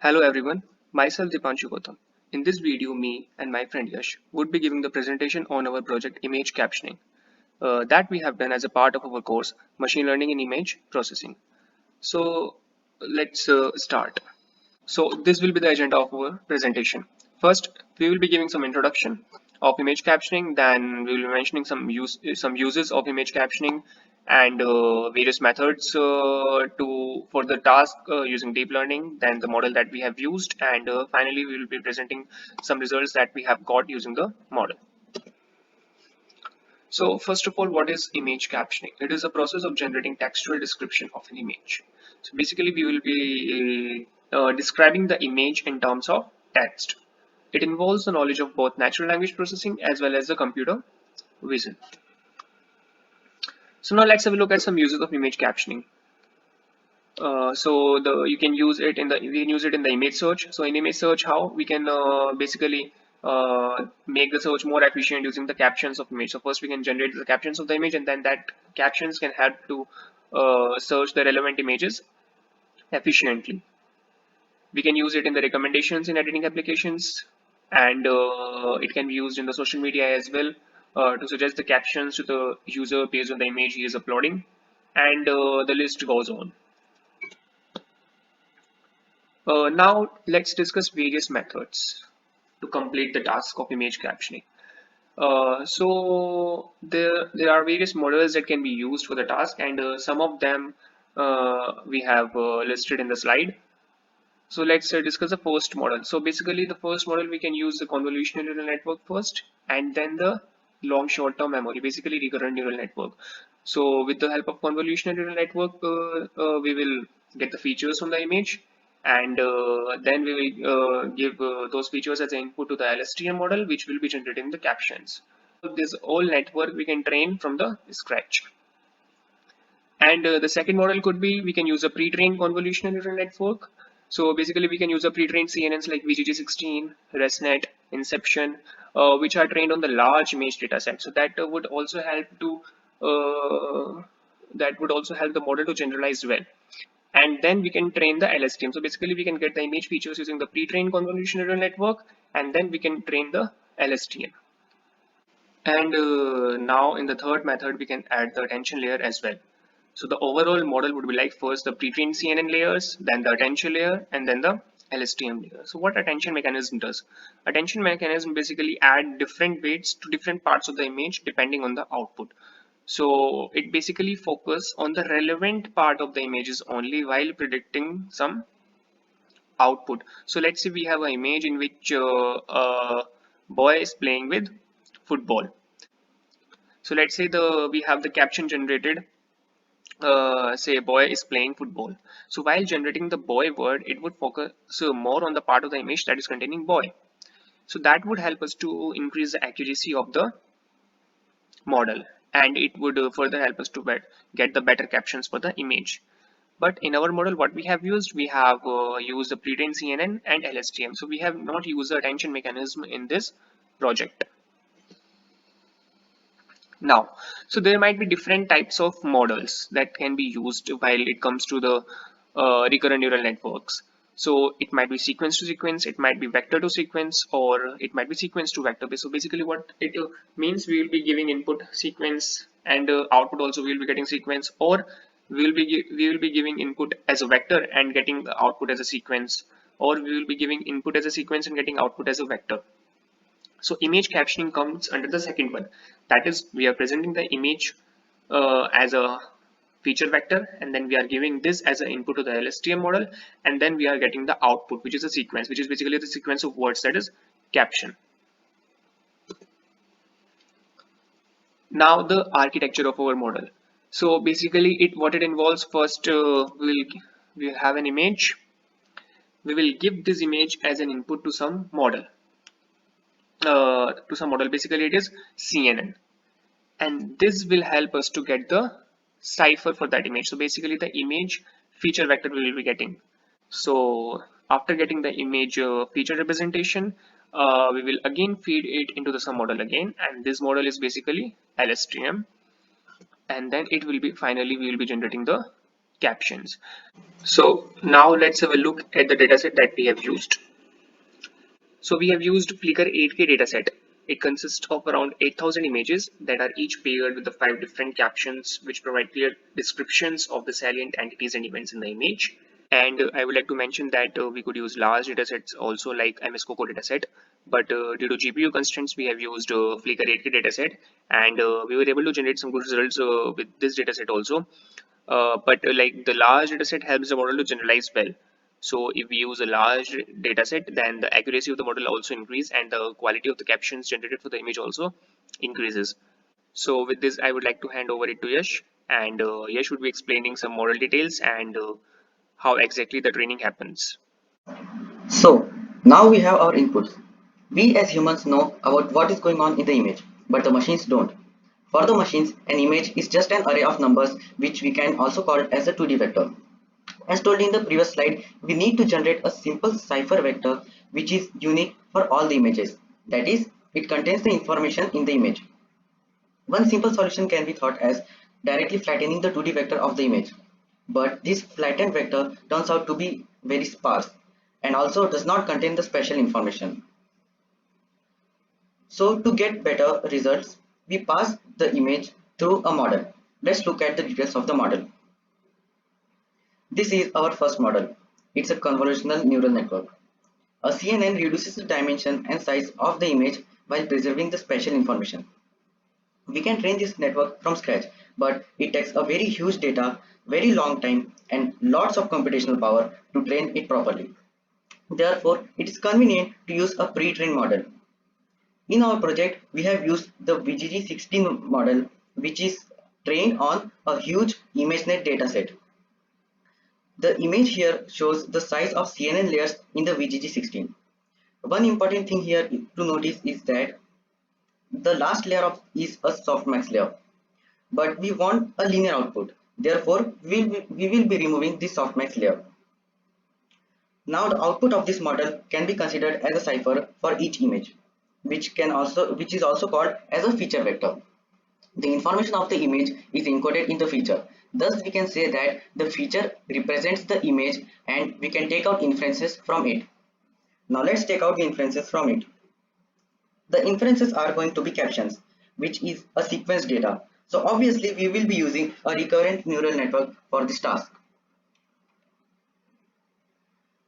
Hello everyone, myself Dipanshu Gautam. In this video, me and my friend Yash would be giving the presentation on our project Image Captioning that we have done as a part of our course Machine Learning in Image Processing. So let's start. So this will be the agenda of our presentation. First, we will be giving some introduction of image captioning. Then we will be mentioning some uses of image captioning and various methods for the task using deep learning. Then the model that we have used, and finally we will be presenting some results that we have got using the model. So first of all, what is image captioning? It is a process of generating textual description of an image. So basically, we will be describing the image in terms of text. It involves the knowledge of both natural language processing as well as the computer vision. So now let's have a look at some uses of image captioning. You can use it in the image search. So in image search, how we can basically make the search more efficient using the captions of image. So first we can generate the captions of the image, and then that captions can help to search the relevant images efficiently. We can use it in the recommendations in editing applications, and it can be used in the social media as well to suggest the captions to the user based on the image he is uploading, and the list goes on. Now let's discuss various methods to complete the task of image captioning. There are various models that can be used for the task, and some of them we have listed in the slide. So let's discuss the first model. So basically, the first model we can use the convolutional neural network first, and then the long short-term memory, basically recurrent neural network. So with the help of convolutional neural network, we will get the features from the image, and then we will give those features as an input to the LSTM model, which will be generating the captions. This whole network we can train from the scratch. And the second model could be we can use a pre-trained convolutional neural network. So basically, we can use a pre-trained CNNs like VGG16, ResNet, Inception, which are trained on the large image data set. So that would also help the model to generalize well. And then we can train the LSTM. So basically, we can get the image features using the pre-trained convolutional neural network, and then we can train the LSTM. And now in the third method, we can add the attention layer as well. So the overall model would be like first the pre-trained CNN layers, then the attention layer, and then the LSTM layer. So what attention mechanism does? Attention mechanism basically add different weights to different parts of the image depending on the output. So it basically focus on the relevant part of the images only while predicting some output. So let's say we have an image in which a boy is playing with football. So let's say we have the caption generated, say boy is playing football. So while generating the boy word, it would focus more on the part of the image that is containing boy. So that would help us to increase the accuracy of the model, and it would further help us to get the better captions for the image. But in our model, what we have used the pre-trained CNN and LSTM. So we have not used the attention mechanism in this project. Now, so there might be different types of models that can be used while it comes to the recurrent neural networks. So it might be sequence to sequence, it might be vector to sequence, or it might be sequence to vector based. So basically what it means, we will be giving input sequence, and output also we will be getting sequence, or we will be giving input as a vector and getting the output as a sequence, or we will be giving input as a sequence and getting output as a vector. So image captioning comes under the second one. That is, we are presenting the image as a feature vector, and then we are giving this as an input to the LSTM model, and then we are getting the output, which is a sequence, which is basically the sequence of words, that is caption. Now the architecture of our model. So basically what it involves, first we'll have an image. We will give this image as an input to some model. Basically it is CNN, and this will help us to get the cipher for that image. So basically the image feature vector we will be getting. So after getting the image feature representation, we will again feed it into the sum model again, and this model is basically LSTM, and then it will be finally we will be generating the captions. So now let's have a look at the dataset that we have used. So we have used Flickr 8K dataset. It consists of around 8,000 images that are each paired with the 5 different captions which provide clear descriptions of the salient entities and events in the image. And I would like to mention that we could use large datasets also like MS Coco dataset, but due to GPU constraints, we have used Flickr 8K dataset, and we were able to generate some good results with this dataset also. But like the large dataset helps the model to generalize well. So if we use a large dataset, then the accuracy of the model also increase and the quality of the captions generated for the image also increases. So with this, I would like to hand over it to Yash, and Yash would be explaining some model details and how exactly the training happens. So now we have our inputs. We as humans know about what is going on in the image, but the machines don't. For the machines, an image is just an array of numbers which we can also call as a 2D vector. As told in the previous slide, we need to generate a simple cipher vector which is unique for all the images. That is, it contains the information in the image. One simple solution can be thought as directly flattening the 2D vector of the image. But this flattened vector turns out to be very sparse and also does not contain the special information. So to get better results, we pass the image through a model. Let's look at the details of the model. This is our first model. It's a convolutional neural network. A CNN reduces the dimension and size of the image while preserving the special information. We can train this network from scratch, but it takes a very huge data, very long time, and lots of computational power to train it properly. Therefore, it is convenient to use a pre-trained model. In our project, we have used the VGG16 model, which is trained on a huge ImageNet dataset. The image here shows the size of CNN layers in the VGG16. One important thing here to notice is that the last layer is a softmax layer, but we want a linear output. Therefore, we will be removing this softmax layer. Now the output of this model can be considered as a cipher for each image, which is also called as a feature vector. The information of the image is encoded in the feature. Thus, we can say that the feature represents the image and we can take out inferences from it. Now let's take out the inferences from it. The inferences are going to be captions, which is a sequence data. So obviously we will be using a recurrent neural network for this task.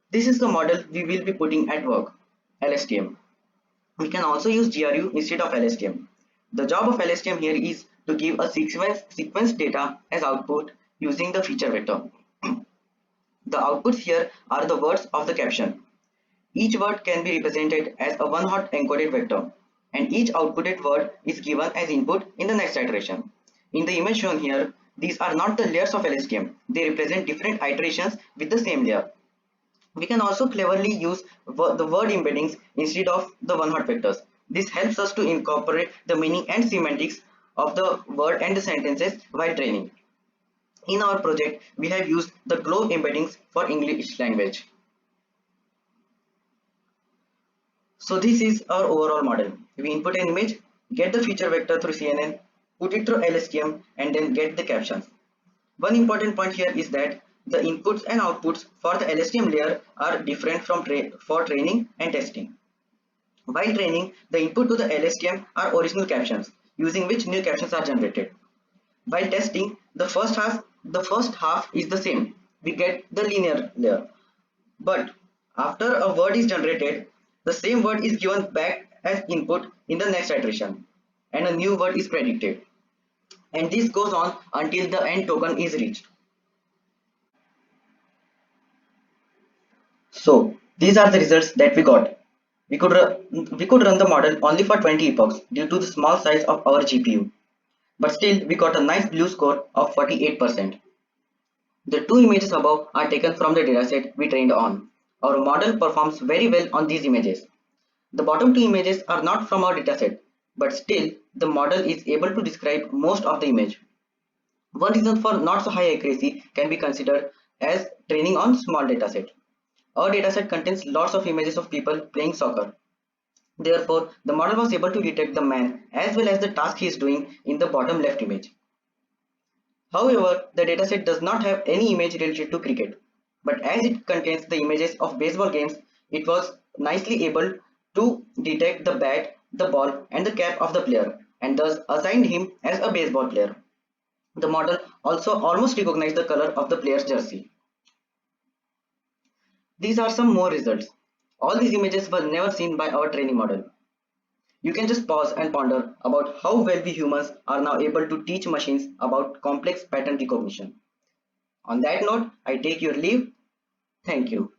This is the model we will be putting at work, LSTM. We can also use GRU instead of LSTM. The job of LSTM here is to give a sequence data as output using the feature vector. The outputs here are the words of the caption. Each word can be represented as a one-hot encoded vector, and each outputted word is given as input in the next iteration. In the image shown here, these are not the layers of LSTM. They represent different iterations with the same layer. We can also cleverly use the word embeddings instead of the one-hot vectors. This helps us to incorporate the meaning and semantics of the word and the sentences while training. In our project, we have used the globe embeddings for English language. So this is our overall model. We input an image, get the feature vector through CNN, put it through LSTM, and then get the captions. One important point here is that the inputs and outputs for the LSTM layer are different for training and testing. While training, the input to the LSTM are original captions, using which new captions are generated. While testing, the first half is the same. We get the linear layer. But after a word is generated, the same word is given back as input in the next iteration, and a new word is predicted. And this goes on until the end token is reached. So these are the results that we got. We could run the model only for 20 epochs due to the small size of our GPU. But still, we got a nice blue score of 48%. The two images above are taken from the dataset we trained on. Our model performs very well on these images. The bottom two images are not from our dataset, but still the model is able to describe most of the image. One reason for not so high accuracy can be considered as training on small dataset. Our dataset contains lots of images of people playing soccer. Therefore, the model was able to detect the man as well as the task he is doing in the bottom left image. However, the dataset does not have any image related to cricket, but as it contains the images of baseball games, it was nicely able to detect the bat, the ball, and the cap of the player, and thus assigned him as a baseball player. The model also almost recognized the color of the player's jersey. These are some more results. All these images were never seen by our training model. You can just pause and ponder about how well we humans are now able to teach machines about complex pattern recognition. On that note, I take your leave. Thank you.